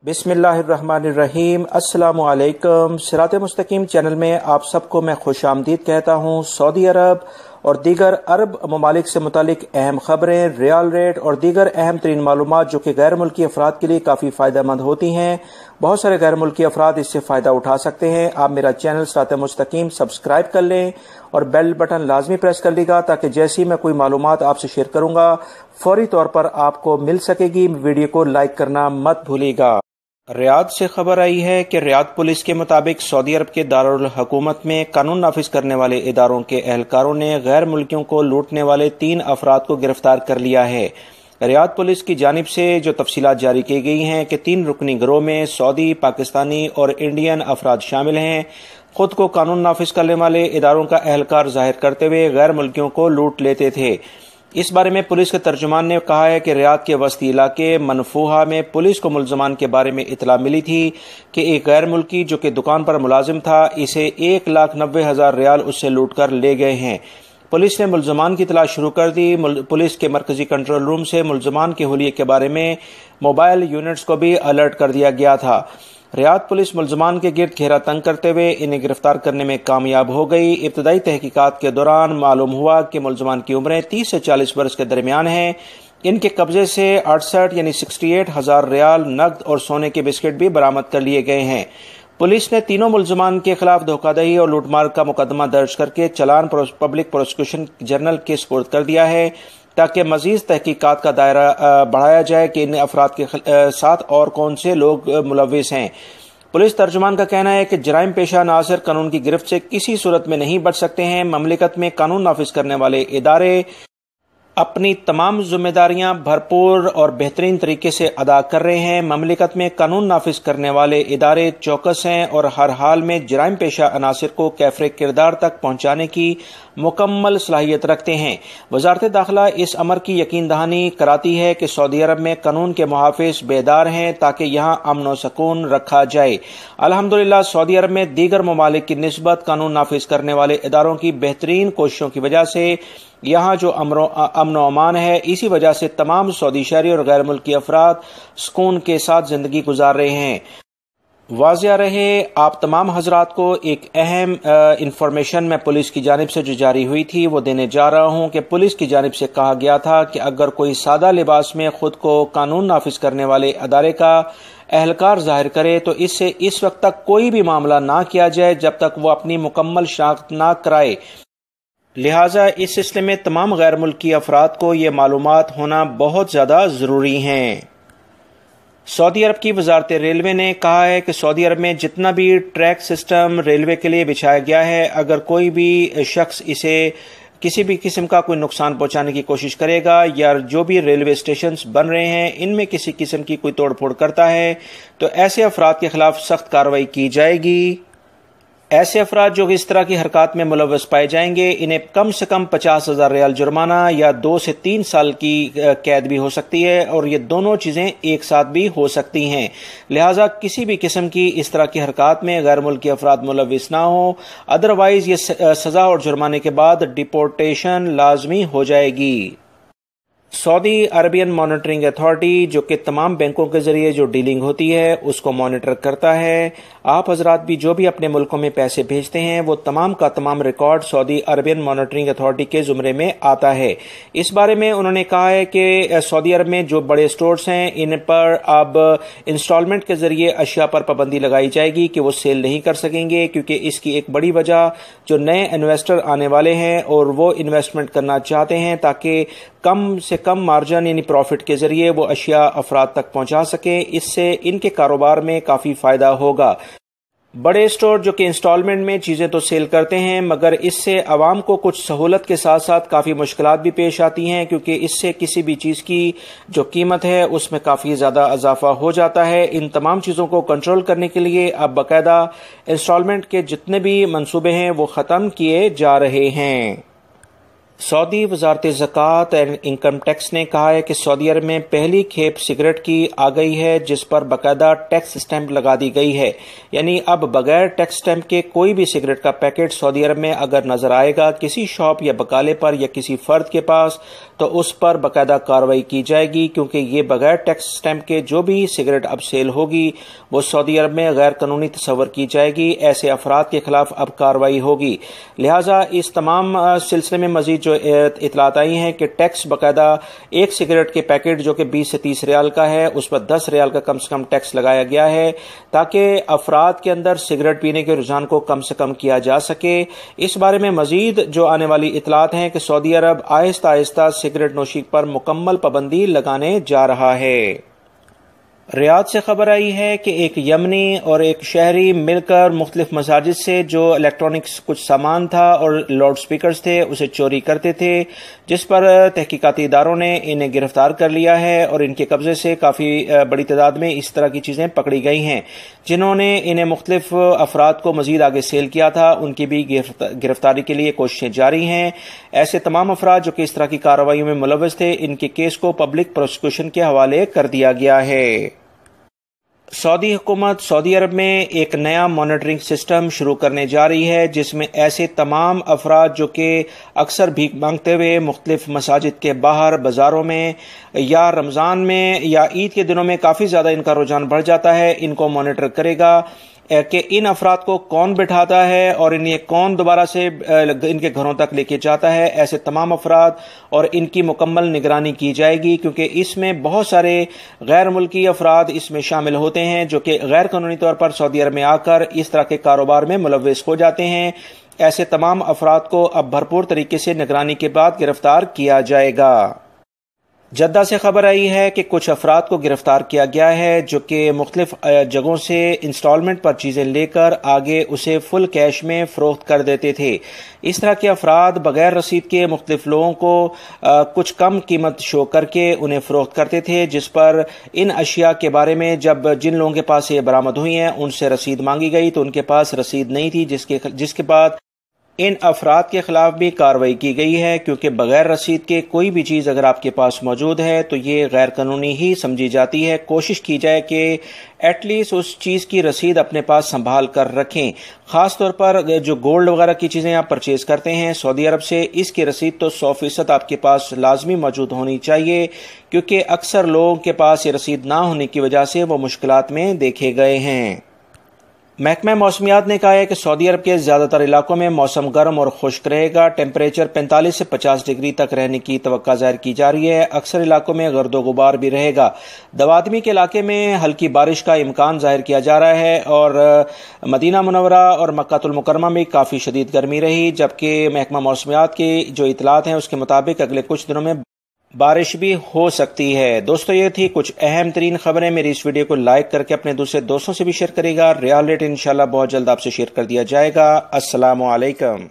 بسم اللہ الرحمن الرحیم۔ السلام علیکم۔ صراط مستقیم چینل میں آپ سب کو میں خوش آمدید کہتا ہوں۔ سعودی عرب اور دیگر عرب ممالک سے متعلق اہم خبریں، ریال ریٹ اور دیگر اہم ترین معلومات جو کہ غیر ملکی افراد کے لیے کافی فائدہ مند ہوتی ہیں، بہت سارے غیر ملکی افراد اس سے فائدہ اٹھا سکتے ہیں۔ آپ میرا چینل صراط مستقیم سبسکرائیب کر لیں اور بیل بٹن لازمی پریس کر لیجیے گا تاکہ جیسے ہی میں کوئی معلومات آپ سے شیئر کروں گا فوری طور پر آپ کو مل سکے گی۔ ویڈیو کو لائک کرنا مت بھولیے گا۔ ریاض سے خبر آئی ہے کہ ریاض پولیس کے مطابق سعودی عرب کے دارالحکومت میں قانون نافذ کرنے والے اداروں کے اہلکاروں نے غیر ملکیوں کو لوٹنے والے 3 افراد کو گرفتار کر لیا ہے۔ ریاض پولیس کی جانب سے جو تفصیلات جاری کی گئی ہیں کہ 3 رکنی گروہ میں سعودی، پاکستانی اور انڈین افراد شامل ہیں۔ خود کو قانون نافذ کرنے والے اداروں کا اہلکار ظاہر کرتے ہوئے غیر ملکیوں کو لوٹ لیتے تھے۔ اس بارے میں پولیس کے ترجمان نے کہا ہے کہ ریاض کے وسطی علاقے منفوحہ میں پولیس کو ملزمان کے بارے میں اطلاع ملی تھی کہ ایک غیر ملکی جو کہ دکان پر ملازم تھا، اسے 1,90,000 ریال اس سے لوٹ کر لے گئے ہیں۔ پولیس نے ملزمان کی تلاش شروع کر دی۔ پولیس کے مرکزی کنٹرول روم سے ملزمان کے حلیے کے بارے میں موبائل یونٹس کو بھی الرٹ کر دیا گیا تھا۔ ریاض پولیس ملزمان کے گرد گھیرا تنگ کرتے ہوئے انہیں گرفتار کرنے میں کامیاب ہو گئی۔ ابتدائی تحقیقات کے دوران معلوم ہوا کہ ملزمان کی عمریں 30 سے 40 برس کے درمیان ہیں۔ ان کے قبضے سے 68,000 ریال نقد اور سونے کے بسکٹ بھی برآمد کر لیے گئے ہیں۔ پولیس نے تینوں ملزمان کے خلاف دھوکہ دہی اور لوٹ مار کا مقدمہ درج کر کے چلان پبلک پروسیکیوشن جنرل کے سپرد کر دیا ہے تاکہ مزید تحقیقات کا دائرہ بڑھایا جائے کہ ان افراد کے ساتھ اور کون سے لوگ ملوث ہیں۔ پولیس ترجمان کا کہنا ہے کہ جرائم پیشہ عناصر قانون کی گرفت سے کسی صورت میں نہیں بچ سکتے ہیں۔ مملکت میں قانون نافذ کرنے والے ادارے اپنی تمام ذمہ داریاں بھرپور اور بہترین طریقے سے ادا کر رہے ہیں۔ مملکت میں قانون نافذ کرنے والے ادارے چوکس ہیں اور ہر حال میں جرائم پیشہ عناصر کو کیفر کردار تک پہنچانے کی مکمل صلاحیت رکھتے ہیں۔ وزارت داخلہ اس امر کی یقین دہانی کراتی ہے کہ سعودی عرب میں قانون کے محافظ بیدار ہیں تاکہ یہاں امن و سکون رکھا جائے۔ الحمدللہ سعودی عرب میں دیگر ممالک کی نسبت قانون نافذ کرنے والے اداروں کی بہترین کوششوں کی وجہ سے یہاں جو امن و امان ہے، اسی وجہ سے تمام سعودی شہری اور غیر ملکی افراد سکون کے ساتھ زندگی گزار رہے ہیں۔ واضح رہے آپ تمام حضرات کو ایک اہم انفارمیشن میں پولیس کی جانب سے جو جاری ہوئی تھی وہ دینے جا رہا ہوں کہ پولیس کی جانب سے کہا گیا تھا کہ اگر کوئی سادہ لباس میں خود کو قانون نافذ کرنے والے ادارے کا اہلکار ظاہر کرے تو اس سے اس وقت تک کوئی بھی معاملہ نہ کیا جائے جب تک وہ اپنی مکمل شناخت نہ کرائے۔ لہٰذا اس سلسلے میں تمام غیر ملکی افراد کو یہ معلومات ہونا بہت زیادہ ضروری ہیں۔ سعودی عرب کی وزارت ریلوے نے کہا ہے کہ سعودی عرب میں جتنا بھی ٹریک سسٹم ریلوے کے لیے بچھایا گیا ہے، اگر کوئی بھی شخص اسے کسی بھی قسم کا کوئی نقصان پہنچانے کی کوشش کرے گا یا جو بھی ریلوے اسٹیشنز بن رہے ہیں ان میں کسی قسم کی کوئی توڑ پھوڑ کرتا ہے تو ایسے افراد کے خلاف سخت کارروائی کی جائے گی۔ ایسے افراد جو اس طرح کی حرکات میں ملوث پائے جائیں گے انہیں کم سے کم 50,000 ریال جرمانہ یا 2 سے 3 سال کی قید بھی ہو سکتی ہے اور یہ دونوں چیزیں ایک ساتھ بھی ہو سکتی ہیں۔ لہٰذا کسی بھی قسم کی اس طرح کی حرکات میں غیر ملکی افراد ملوث نہ ہوں، ادروائز یہ سزا اور جرمانے کے بعد ڈیپورٹیشن لازمی ہو جائے گی۔ سعودی عربین مانیٹرنگ اتھارٹی جو کہ تمام بینکوں کے ذریعے جو ڈیلنگ ہوتی ہے اس کو مانیٹر کرتا ہے۔ آپ حضرات بھی جو بھی اپنے ملکوں میں پیسے بھیجتے ہیں وہ تمام کا تمام ریکارڈ سعودی عربین مانیٹرنگ اتھارٹی کے زمرے میں آتا ہے۔ اس بارے میں انہوں نے کہا ہے کہ سعودی عرب میں جو بڑے سٹورز ہیں ان پر اب انسٹالمنٹ کے ذریعے اشیاء پر پابندی لگائی جائے گی کہ وہ سیل نہیں کر سکیں گے، کیونکہ اس کی ایک بڑی وجہ جو نئے انویسٹر آنے والے ہیں اور وہ انویسٹمنٹ کرنا چاہتے ہیں تاکہ کم سے کم مارجن یعنی پروفٹ کے ذریعے وہ اشیاء افراد تک پہنچا سکیں، اس سے ان کے کاروبار میں کافی فائدہ ہوگا۔ بڑے اسٹور جو کہ انسٹالمنٹ میں چیزیں تو سیل کرتے ہیں مگر اس سے عوام کو کچھ سہولت کے ساتھ ساتھ کافی مشکلات بھی پیش آتی ہیں، کیونکہ اس سے کسی بھی چیز کی جو قیمت ہے اس میں کافی زیادہ اضافہ ہو جاتا ہے۔ ان تمام چیزوں کو کنٹرول کرنے کے لیے اب باقاعدہ انسٹالمنٹ کے جتنے بھی منصوبے ہیں وہ ختم کیے جا رہے ہیں۔ سعودی وزارت زکوٰۃ اینڈ انکم ٹیکس نے کہا ہے کہ سعودی عرب میں پہلی کھیپ سگریٹ کی آ گئی ہے جس پر باقاعدہ ٹیکس سٹیمپ لگا دی گئی ہے، یعنی اب بغیر ٹیکس سٹیمپ کے کوئی بھی سگریٹ کا پیکٹ سعودی عرب میں اگر نظر آئے گا کسی شاپ یا بقالے پر یا کسی فرد کے پاس تو اس پر باقاعدہ کارروائی کی جائے گی، کیونکہ یہ بغیر ٹیکس سٹیمپ کے جو بھی سگریٹ اب سیل ہوگی وہ سعودی عرب میں غیر قانونی تصور کی جائے گی، ایسے افراد کے خلاف اب کارروائی ہوگی۔ لہٰذا اس تمام سلسلے میں مزید جو اطلاعات آئی ہیں کہ ٹیکس باقاعدہ ایک سگریٹ کے پیکٹ جو کہ 20 سے 30 ریال کا ہے اس پر 10 ریال کا کم سے کم ٹیکس لگایا گیا ہے تاکہ افراد کے اندر سگریٹ پینے کے رجحان کو کم سے کم کیا جا سکے۔ اس بارے میں مزید جو آنے والی اطلاعات ہیں کہ سعودی عرب آہستہ آہستہ سگریٹ نوشی پر مکمل پابندی لگانے جا رہا ہے۔ ریاض سے خبر آئی ہے کہ ایک یمنی اور ایک شہری مل کر مختلف مساجد سے جو الیکٹرانکس کچھ سامان تھا اور لاؤڈ سپیکرز تھے اسے چوری کرتے تھے، جس پر تحقیقاتی اداروں نے انہیں گرفتار کر لیا ہے اور ان کے قبضے سے کافی بڑی تعداد میں اس طرح کی چیزیں پکڑی گئی ہیں۔ جنہوں نے انہیں مختلف افراد کو مزید آگے سیل کیا تھا ان کی بھی گرفتاری کے لیے کوششیں جاری ہیں۔ ایسے تمام افراد جو کہ اس طرح کی کارروائیوں میں ملوث تھے ان کے کیس کو پبلک پروسیکیوشن کے حوالے کر دیا گیا ہے۔ سعودی حکومت سعودی عرب میں ایک نیا مانیٹرنگ سسٹم شروع کرنے جا رہی ہے جس میں ایسے تمام افراد جو کہ اکثر بھیک مانگتے ہوئے مختلف مساجد کے باہر بازاروں میں یا رمضان میں یا عید کے دنوں میں کافی زیادہ ان کا رجحان بڑھ جاتا ہے، ان کو مانیٹر کرے گا کہ ان افراد کو کون بٹھاتا ہے اور انہیں کون دوبارہ سے ان کے گھروں تک لے کے جاتا ہے۔ ایسے تمام افراد اور ان کی مکمل نگرانی کی جائے گی، کیونکہ اس میں بہت سارے غیر ملکی افراد اس میں شامل ہوتے ہیں جو کہ غیر قانونی طور پر سعودی عرب میں آ کر اس طرح کے کاروبار میں ملوث ہو جاتے ہیں۔ ایسے تمام افراد کو اب بھرپور طریقے سے نگرانی کے بعد گرفتار کیا جائے گا۔ جدہ سے خبر آئی ہے کہ کچھ افراد کو گرفتار کیا گیا ہے جو کہ مختلف جگہوں سے انسٹالمنٹ پر چیزیں لے کر آگے اسے فل کیش میں فروخت کر دیتے تھے۔ اس طرح کے افراد بغیر رسید کے مختلف لوگوں کو کچھ کم قیمت شو کر کے انہیں فروخت کرتے تھے، جس پر ان اشیاء کے بارے میں جب جن لوگوں کے پاس یہ برآمد ہوئی ہیں ان سے رسید مانگی گئی تو ان کے پاس رسید نہیں تھی، جس کے بعد ان افراد کے خلاف بھی کارروائی کی گئی ہے، کیونکہ بغیر رسید کے کوئی بھی چیز اگر آپ کے پاس موجود ہے تو یہ غیر قانونی ہی سمجھی جاتی ہے۔ کوشش کی جائے کہ ایٹ لیسٹ اس چیز کی رسید اپنے پاس سنبھال کر رکھیں، خاص طور پر جو گولڈ وغیرہ کی چیزیں آپ پرچیز کرتے ہیں سعودی عرب سے، اس کی رسید تو 100% آپ کے پاس لازمی موجود ہونی چاہیے، کیونکہ اکثر لوگوں کے پاس یہ رسید نہ ہونے کی وجہ سے وہ مشکلات میں دیکھے گئے ہیں۔ محکمہ موسمیات نے کہا ہے کہ سعودی عرب کے زیادہ تر علاقوں میں موسم گرم اور خشک رہے گا، ٹیمپریچر 45 سے 50 ڈگری تک رہنے کی توقع ظاہر کی جا رہی ہے، اکثر علاقوں میں گرد و غبار بھی رہے گا۔ دوادمی کے علاقے میں ہلکی بارش کا امکان ظاہر کیا جا رہا ہے اور مدینہ منورہ اور مکہ المکرمہ میں کافی شدید گرمی رہی، جبکہ محکمہ موسمیات کی جو اطلاعات ہیں اس کے مطابق اگلے کچھ دنوں میں بارش بھی ہو سکتی ہے۔ دوستو یہ تھی کچھ اہم ترین خبریں۔ میری اس ویڈیو کو لائک کر کے اپنے دوسرے دوستوں سے بھی شیئر کرے گا۔ ریال ریٹ انشاءاللہ بہت جلد آپ سے شیئر کر دیا جائے گا۔ السلام علیکم۔